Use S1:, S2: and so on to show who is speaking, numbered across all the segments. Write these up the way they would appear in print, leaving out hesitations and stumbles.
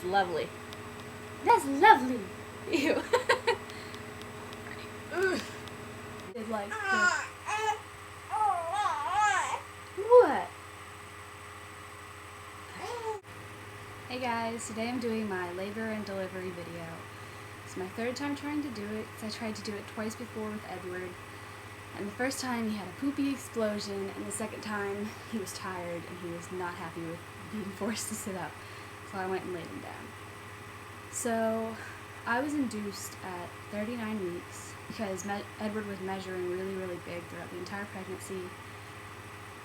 S1: lovely. That's lovely. Ew. It's like what? Hey guys, today I'm doing my labor and delivery video. It's my third time trying to do it, because I tried to do it twice before with Edward. And the first time he had a poopy explosion, and the second time he was tired and he was not happy with being forced to sit up. So I went and laid him down. So I was induced at 39 weeks because Edward was measuring really big throughout the entire pregnancy.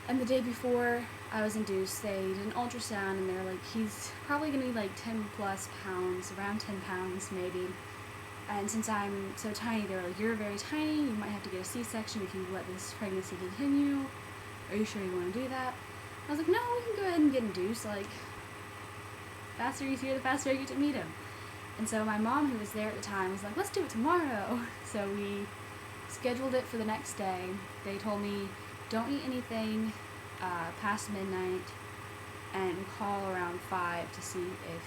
S1: And the day before I was induced, they did an ultrasound and they're like, he's probably going to be like 10 plus pounds, around 10 pounds maybe. And since I'm so tiny, they were like, you're very tiny, you might have to get a C-section if you let this pregnancy continue. Are you sure you want to do that? I was like, no, we can go ahead and get induced. Like, the faster he's here, the faster I get to meet him. And so my mom, who was there at the time, was like, let's do it tomorrow. So we scheduled it for the next day. They told me, don't eat anything past midnight and call around 5 to see if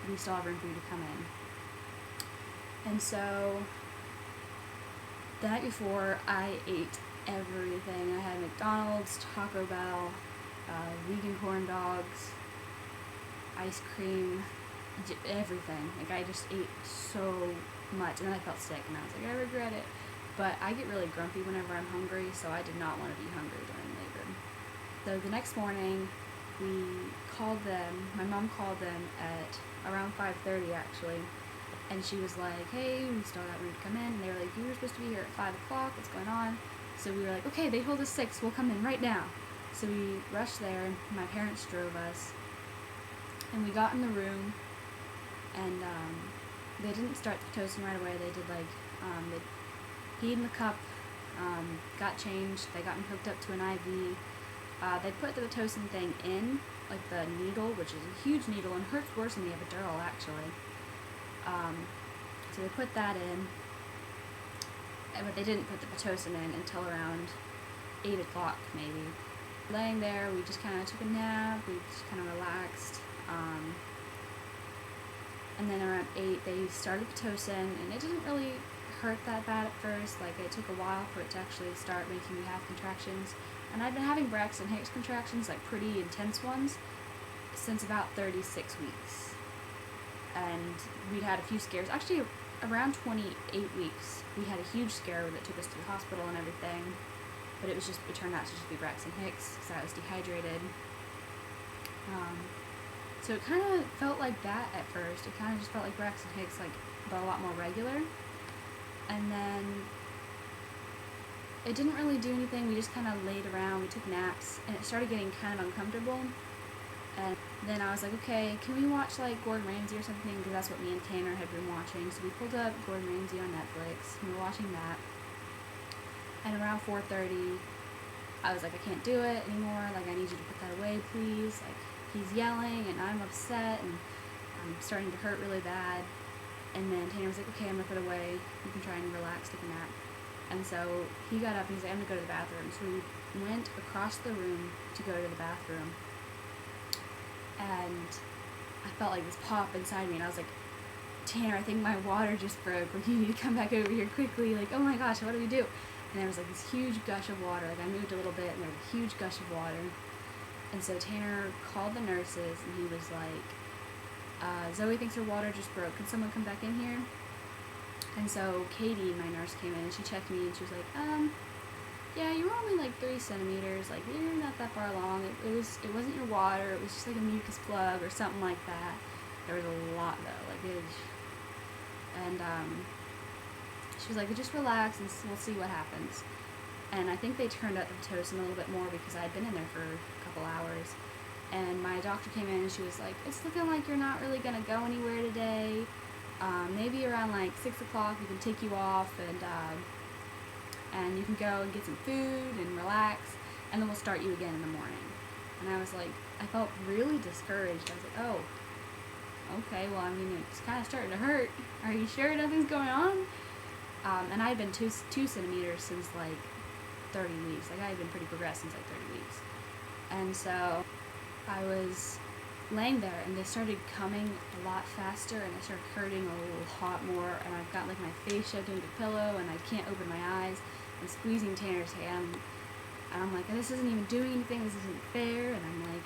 S1: we still have room for you to come in. And so the night before, I ate everything. I had McDonald's, Taco Bell, vegan corn dogs, ice cream, everything. Like, I just ate so much, and then I felt sick, and I was like, I regret it. But I get really grumpy whenever I'm hungry, so I did not want to be hungry during labor. So the next morning, we called them, my mom called them at around 5:30 actually, and she was like, hey, we still got room to come in, and they were like, you were supposed to be here at 5 o'clock, what's going on? So we were like, okay, they told us 6, we'll come in right now. So we rushed there, my parents drove us, and we got in the room, and they didn't start the Pitocin right away. They did like, they peed in the cup, got changed, they got me hooked up to an IV. They put the Pitocin thing in, like the needle, which is a huge needle and hurts worse than the epidural actually. So they put that in, but they didn't put the Pitocin in until around 8 o'clock maybe. Laying there, we just kind of took a nap, we just kind of relaxed. And then around 8, they started Pitocin, and it didn't really hurt that bad at first. Like, it took a while for it to actually start making me have contractions. And I've been having Braxton Hicks contractions, like pretty intense ones, since about 36 weeks. And we'd had a few scares. Actually, around 28 weeks, we had a huge scare that took us to the hospital and everything. But it turned out to just be Braxton Hicks, because I was dehydrated. So it kind of felt like that at first. It kind of just felt like Braxton Hicks, like, but a lot more regular. And then it didn't really do anything. We just kind of laid around, we took naps, and it started getting kind of uncomfortable. And then I was like, okay, can we watch like Gordon Ramsay or something? Because that's what me and Tanner had been watching. So we pulled up Gordon Ramsay on Netflix, and we were watching that. And around 4:30, I was like, I can't do it anymore. Like, I need you to put that away, please. Like, he's yelling, and I'm upset, and I'm starting to hurt really bad. And then Tanner was like, okay, I'm going to put it away. You can try and relax, take a nap. And so he got up, and he's like, I'm going to go to the bathroom. So we went across the room to go to the bathroom. And I felt like this pop inside me, and I was like, Tanner, I think my water just broke. Like, you need to come back over here quickly. Like, oh my gosh, what do we do? And there was like this huge gush of water. Like, I moved a little bit, and there was a huge gush of water. And so Tanner called the nurses, and he was like, Zoe thinks her water just broke. Can someone come back in here? And so Katie, my nurse, came in, and she checked me, and she was like, yeah, you were only like 3 centimeters. Like, you're not that far along. It wasn't your water. It was just like a mucus plug or something like that. There was a lot though. Like, and she was like, just relax, and we'll see what happens. And I think they turned up the Pitocin a little bit more because I had been in there for a couple hours. And my doctor came in, and she was like, it's looking like you're not really going to go anywhere today. Maybe around like 6 o'clock we can take you off, and you can go and get some food and relax, and then we'll start you again in the morning. And I was like, I felt really discouraged. I was like, oh, okay, well, I mean, it's kind of starting to hurt. Are you sure nothing's going on? And I had been 2 centimeters since like 30 weeks. Like, I had been pretty progressed since like 30 weeks. And so I was laying there, and they started coming a lot faster, and it started hurting a lot more, and I've got like my face shoved into the pillow, and I can't open my eyes. I'm squeezing Tanner's hand, and I'm like, this isn't even doing anything, this isn't fair, and I'm like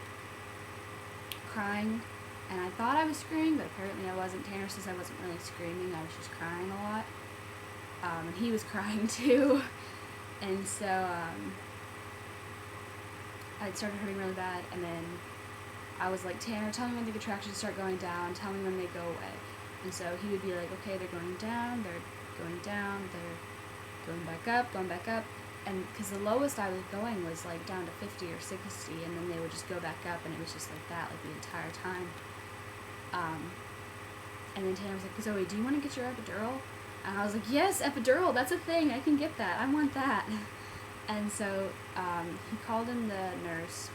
S1: crying, and I thought I was screaming, but apparently I wasn't. Tanner says I wasn't really screaming, I was just crying a lot, and he was crying too, and so it started hurting really bad, and then I was like, Tanner, tell me when the contractions start going down, tell me when they go away. And so he would be like, okay, they're going down, they're going down, they're going back up. And because the lowest I was going was like down to 50 or 60, and then they would just go back up, and it was just like that, like the entire time. And then Tanner was like, Zoe, do you want to get your epidural? And I was like, yes, epidural, that's a thing, I can get that, I want that. And so he called in the nurse,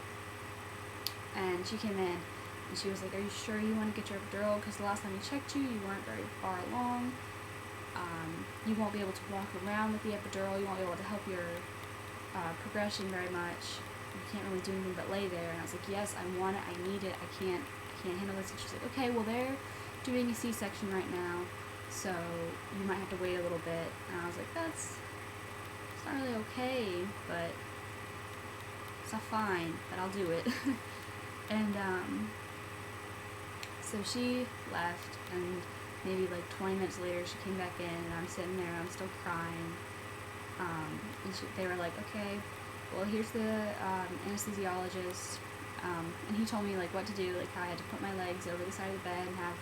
S1: and she came in, and she was like, are you sure you want to get your epidural? Because the last time we checked you, you weren't very far along. You won't be able to walk around with the epidural. You won't be able to help your progression very much. You can't really do anything but lay there. And I was like, yes, I want it. I need it. I can't handle this. And she was like, okay, well, they're doing a C-section right now, so you might have to wait a little bit. And I was like, it's not really okay, but it's not fine, but I'll do it. And so she left, and maybe like 20 minutes later she came back in, and I'm sitting there and I'm still crying. And they were like, okay, well, here's the anesthesiologist, and he told me like what to do, like how I had to put my legs over the side of the bed and have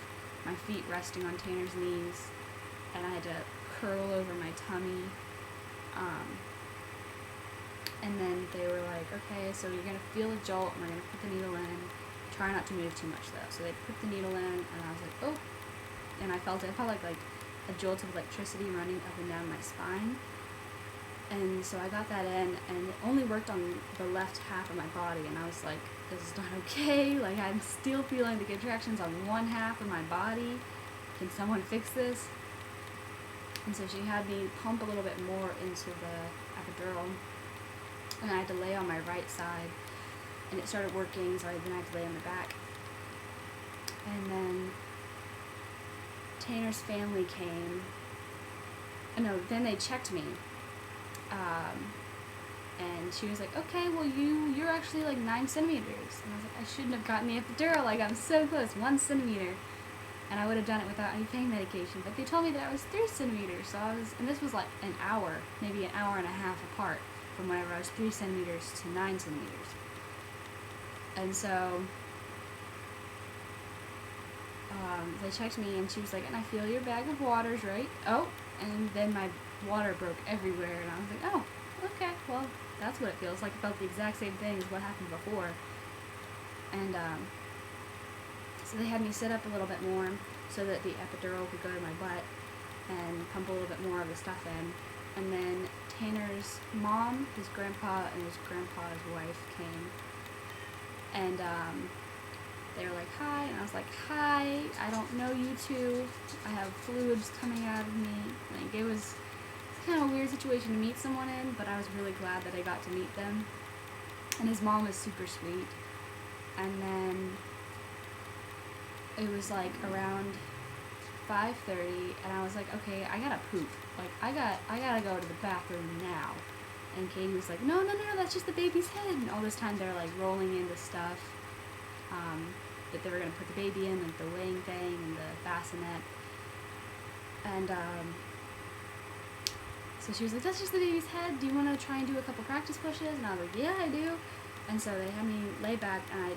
S1: my feet resting on Tanner's knees, and I had to curl over my tummy. And then they were like, okay, so you're going to feel a jolt, and we're going to put the needle in. Try not to move too much, though. So they put the needle in, and I was like, oh. And I felt it. I felt like a jolt of electricity running up and down my spine. And so I got that in, and it only worked on the left half of my body. And I was like, this is not okay. Like, I'm still feeling the contractions on one half of my body. Can someone fix this? And so she had me pump a little bit more into the epidural. And I had to lay on my right side, and it started working, so then I had to lay on my back. And then Tanner's family came. Then they checked me. And she was like, okay, well, you're actually like 9 centimeters. And I was like, I shouldn't have gotten the epidural, like I'm so close, 1 centimeter. And I would have done it without any pain medication. But they told me that I was 3 centimeters, and this was like an hour, maybe an hour and a half apart from whenever I was 3 centimeters to 9 centimeters. And so they checked me, and she was like, and I feel your bag of water's right. Oh, and then my water broke everywhere, and I was like, oh, okay, well, that's what it feels like. It felt the exact same thing as what happened before. And so they had me sit up a little bit more so that the epidural could go to my butt and pump a little bit more of the stuff in. And then Tanner's mom, his grandpa, and his grandpa's wife came, and they were like, hi, and I was like, hi, I don't know you two, I have fluids coming out of me. Like, it was kind of a weird situation to meet someone in, but I was really glad that I got to meet them. And his mom was super sweet. And then it was like around 5:30, and I was like, okay, I gotta poop. Like, I gotta go to the bathroom now. And Katie was like, no, that's just the baby's head. And all this time they're like rolling in the stuff that they were gonna put the baby in, like the weighing thing and the bassinet. And so she was like, that's just the baby's head. Do you want to try and do a couple practice pushes? And I was like, yeah, I do. And so they had me lay back, and I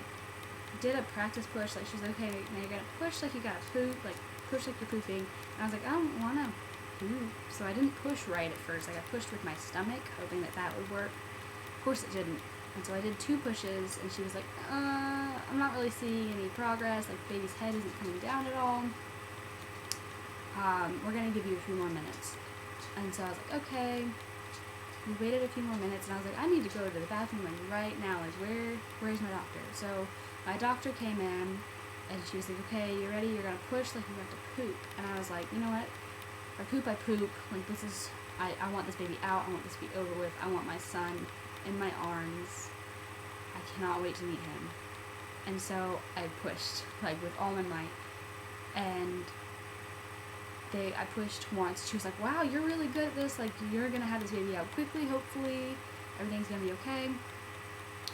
S1: did a practice push. Like, she was like, okay, now you're gonna push like you gotta poop, like push like you're pooping. And I was like, I don't wanna poop. So I didn't push right at first. Like, I pushed with my stomach, hoping that would work. Of course it didn't. And so I did 2 pushes, and she was like, I'm not really seeing any progress. Like, baby's head isn't coming down at all. We're gonna give you a few more minutes. And so I was like, okay. We waited a few more minutes, and I was like, I need to go to the bathroom like right now. Like, where's my doctor? So my doctor came in, and she was like, okay, you ready? You're gonna push like you have to poop. And I was like, you know what? If I poop, I poop. Like, this is, I want this baby out. I want this to be over with. I want my son in my arms. I cannot wait to meet him. And so I pushed, like, with all my might. And I pushed once. She was like, wow, you're really good at this. Like, you're going to have this baby out quickly, hopefully. Everything's going to be okay.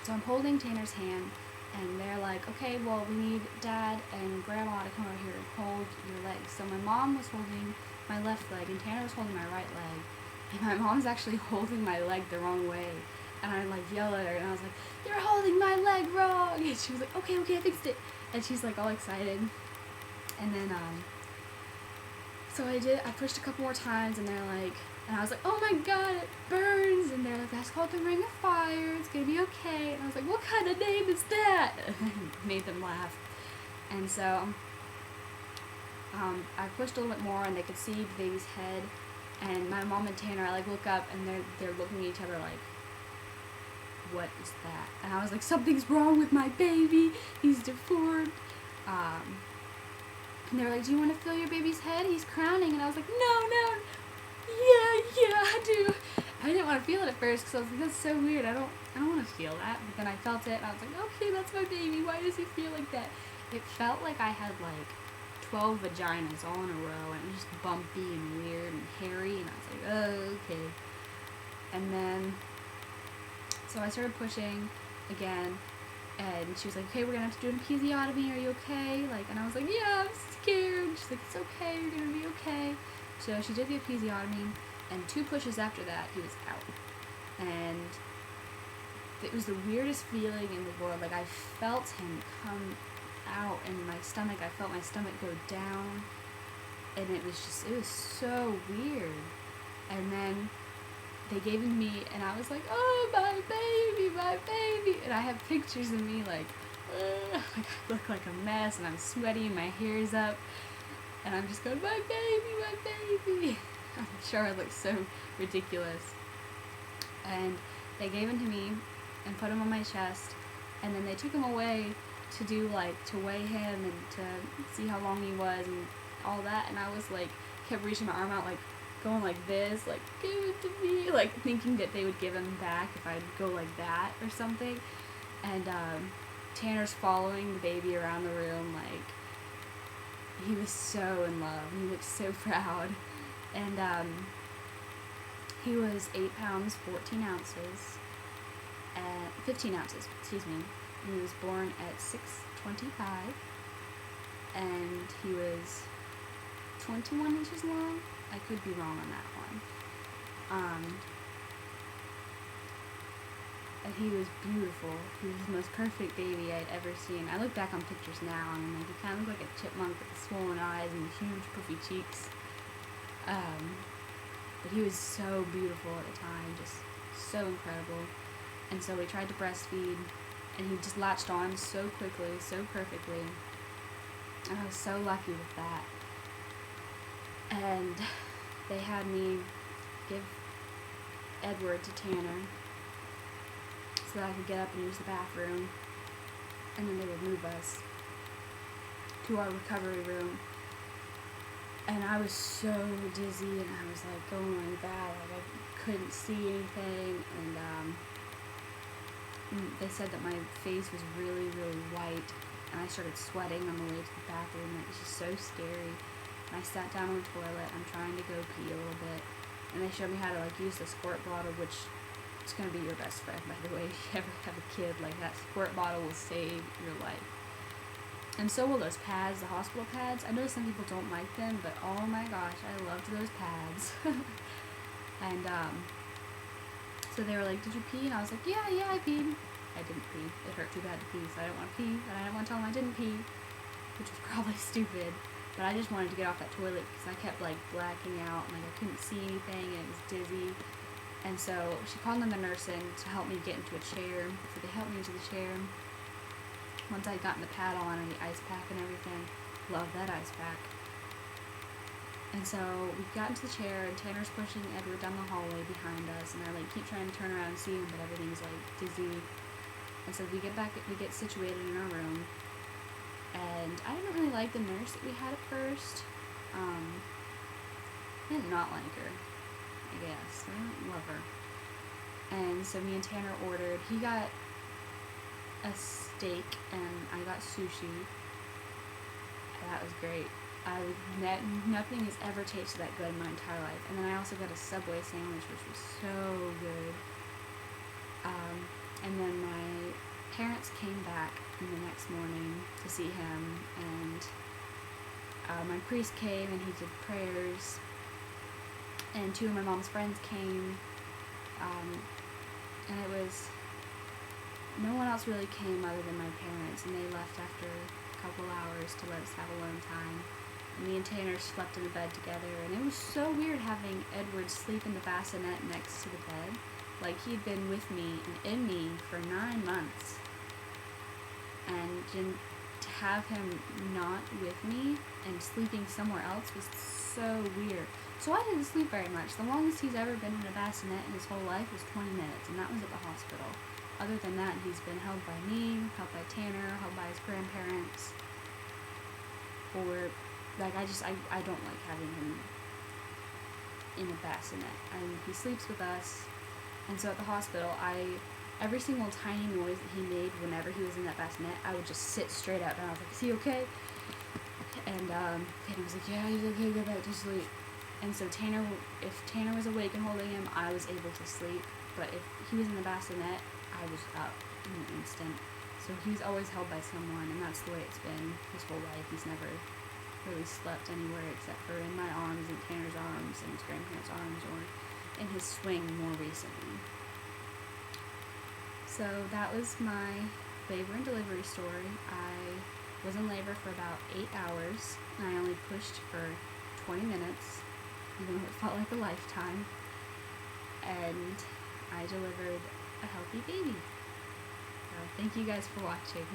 S1: So I'm holding Tanner's hand, and they're like, okay, well, we need Dad and Grandma to come over here and hold your legs. So my mom was holding my left leg, and Tanner was holding my right leg. And my mom's actually holding my leg the wrong way. And I, like, yell at her, and I was like, you're holding my leg wrong! And she was like, okay, I fixed it. And she's, like, all excited. And then, so I pushed a couple more times, and they're like, and I was like, oh my god, it burns! And they're like, that's called the ring of fire, it's gonna be okay. And I was like, what kind of name is that? And made them laugh. And so, I pushed a little bit more, and they could see the baby's head. And my mom and Tanner, I, like, look up, and they're looking at each other like, what is that? And I was like, something's wrong with my baby, he's deformed. And they were like, do you want to feel your baby's head? He's crowning. And I was like, no, yeah, I do. I didn't want to feel it at first because I was like, that's so weird. I don't want to feel that. But then I felt it, and I was like, okay, that's my baby. Why does he feel like that? It felt like I had, like, 12 vaginas all in a row, and it was just bumpy and weird and hairy, and I was like, oh, okay. And then, so I started pushing again, and she was like, okay, we're gonna have to do an episiotomy, are you okay? Like, and I was like, yeah, I'm scared. She's like, it's okay, you're gonna be okay. So she did the episiotomy, and 2 pushes after that, he was out. And it was the weirdest feeling in the world. Like, I felt him come out in my stomach. I felt my stomach go down, and it was so weird. And then they gave him to me, and I was like, oh, my baby, and I have pictures of me, like I look like a mess, and I'm sweaty, and my hair's up, and I'm just going, my baby. I'm sure I look so ridiculous. And they gave him to me, and put him on my chest, and then they took him away to do, like, to weigh him, and to see how long he was, and all that, and I was, like, kept reaching my arm out, like, going like this, like, give it to me, like, thinking that they would give him back if I'd go like that or something. And Tanner's following the baby around the room, like, he was so in love. He looked so proud. And he was 8 pounds 14 ounces, 15 ounces, excuse me. He was born at 6'25", and he was 21 inches long. I could be wrong on that one. And he was beautiful. He was the most perfect baby I'd ever seen. I look back on pictures now, and like, he kind of looked like a chipmunk with swollen eyes and huge puffy cheeks. But he was so beautiful at the time, just so incredible. And so we tried to breastfeed, and he just latched on so quickly, so perfectly. And I was so lucky with that. And they had me give Edward to Tanner so that I could get up and use the bathroom, and then they would move us to our recovery room. And I was so dizzy, and I was like going like that, like I couldn't see anything, and they said that my face was really, really white, and I started sweating on the way to the bathroom, and it was just so scary. And I sat down on the toilet. I'm trying to go pee a little bit, and they showed me how to, like, use the squirt bottle, which is going to be your best friend, by the way. If you ever have a kid, like, that squirt bottle will save your life. And so will those pads, the hospital pads. I know some people don't like them, but oh my gosh, I loved those pads. And so they were like, did you pee? And I was like, yeah, I peed. I didn't pee. It hurt too bad to pee, so I didn't want to pee, and I didn't want to tell them I didn't pee, which was probably stupid. But I just wanted to get off that toilet because I kept, like, blacking out, and, like, I couldn't see anything, and it was dizzy. And so she called in the nurse in to help me get into a chair. So they helped me into the chair. Once I'd gotten the pad on and the ice pack and everything, loved that ice pack. And so we got into the chair, and Tanner's pushing Edward down the hallway behind us, and I, like, keep trying to turn around and see him, but everything's, like, dizzy. And so we get situated in our room. And I didn't really like the nurse that we had at first. I did not like her, I guess. I didn't love her. And so me and Tanner ordered, he got steak and I got sushi. That was great. Nothing has ever tasted that good in my entire life. And then I also got a Subway sandwich, which was so good. And then my parents came back the next morning to see him, and my priest came and he did prayers, and 2 of my mom's friends came, and it was, no one else really came other than my parents, and they left after a couple hours to let us have alone time. And me and Tanner slept in the bed together, and it was so weird having Edward sleep in the bassinet next to the bed. Like, he'd been with me and in me for 9 months, and to have him not with me and sleeping somewhere else was so weird. So I didn't sleep very much. The longest he's ever been in a bassinet in his whole life was 20 minutes, and that was at the hospital. Other than that, he's been held by me, held by Tanner, held by his grandparents. Or, like, I don't like having him in a bassinet. He sleeps with us. And so at the hospital, every single tiny noise that he made whenever he was in that bassinet, I would just sit straight up, and I was like, is he okay? And Tanner was like, yeah, he's okay, go back to sleep. And so if Tanner was awake and holding him, I was able to sleep. But if he was in the bassinet, I was up in an instant. So he was always held by someone, and that's the way it's been his whole life. He's never really slept anywhere except for in my arms and Tanner's arms and his grandparents' arms, or in his swing more recently. So that was my labor and delivery story. I was in labor for about 8 hours, and I only pushed for 20 minutes, even though it felt like a lifetime. And I delivered a healthy baby. So thank you guys for watching.